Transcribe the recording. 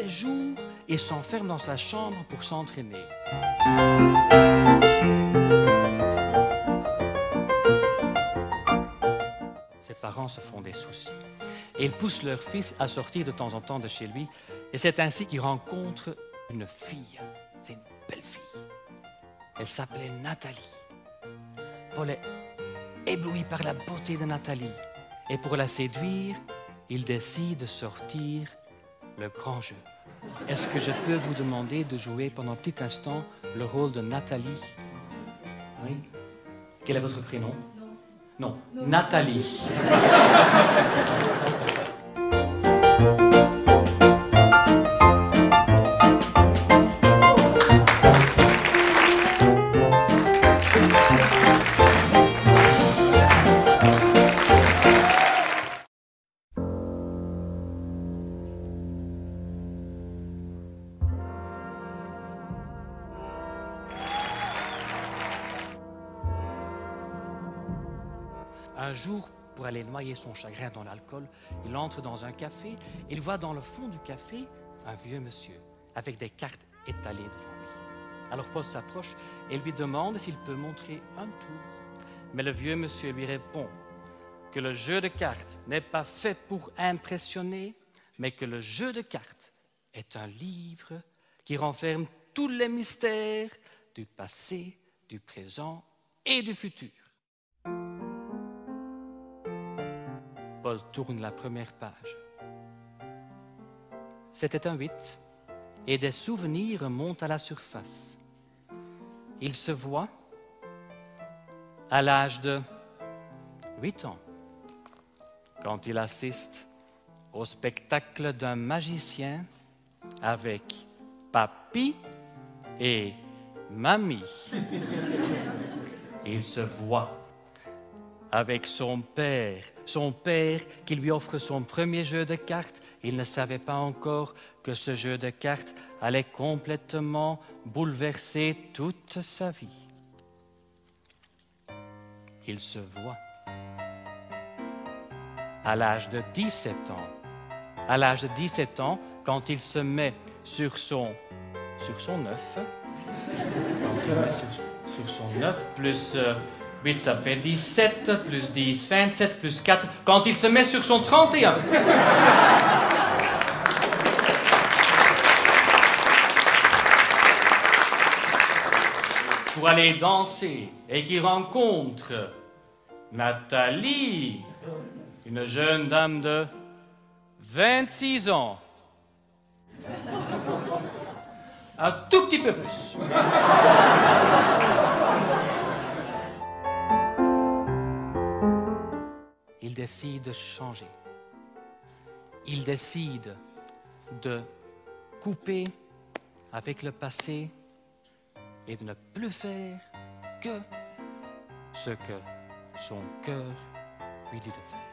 les jours et s'enferme dans sa chambre pour s'entraîner. Ses parents se font des soucis et ils poussent leur fils à sortir de temps en temps de chez lui. Et c'est ainsi qu'il rencontre une fille. C'est une belle fille. Elle s'appelait Nathalie. Paul est ébloui par la beauté de Nathalie. Et pour la séduire, il décide de sortir le grand jeu. Est-ce que je peux vous demander de jouer pendant un petit instant le rôle de Nathalie? Oui. Quel est votre prénom? Non, Nathalie. Un jour, pour aller noyer son chagrin dans l'alcool, il entre dans un café et il voit dans le fond du café un vieux monsieur avec des cartes étalées devant lui. Alors Paul s'approche et lui demande s'il peut montrer un tour. Mais le vieux monsieur lui répond que le jeu de cartes n'est pas fait pour impressionner, mais que le jeu de cartes est un livre qui renferme tous les mystères du passé, du présent et du futur. Paul tourne la première page. C'était un 8 et des souvenirs remontent à la surface. Il se voit à l'âge de 8 ans quand il assiste au spectacle d'un magicien avec papy et mamie. Il se voit avec son père qui lui offre son premier jeu de cartes. Il ne savait pas encore que ce jeu de cartes allait complètement bouleverser toute sa vie. Il se voit à l'âge de 17 ans. À l'âge de 17 ans, quand il se met sur son 9, quand il met sur son 9 plus 8, ça fait 17, plus 10, 27, plus 4, quand il se met sur son 31. Pour aller danser et qu'il rencontre Nathalie, une jeune dame de 26 ans. Un tout petit peu plus. Il décide de changer. Il décide de couper avec le passé et de ne plus faire que ce que son cœur lui dit de faire.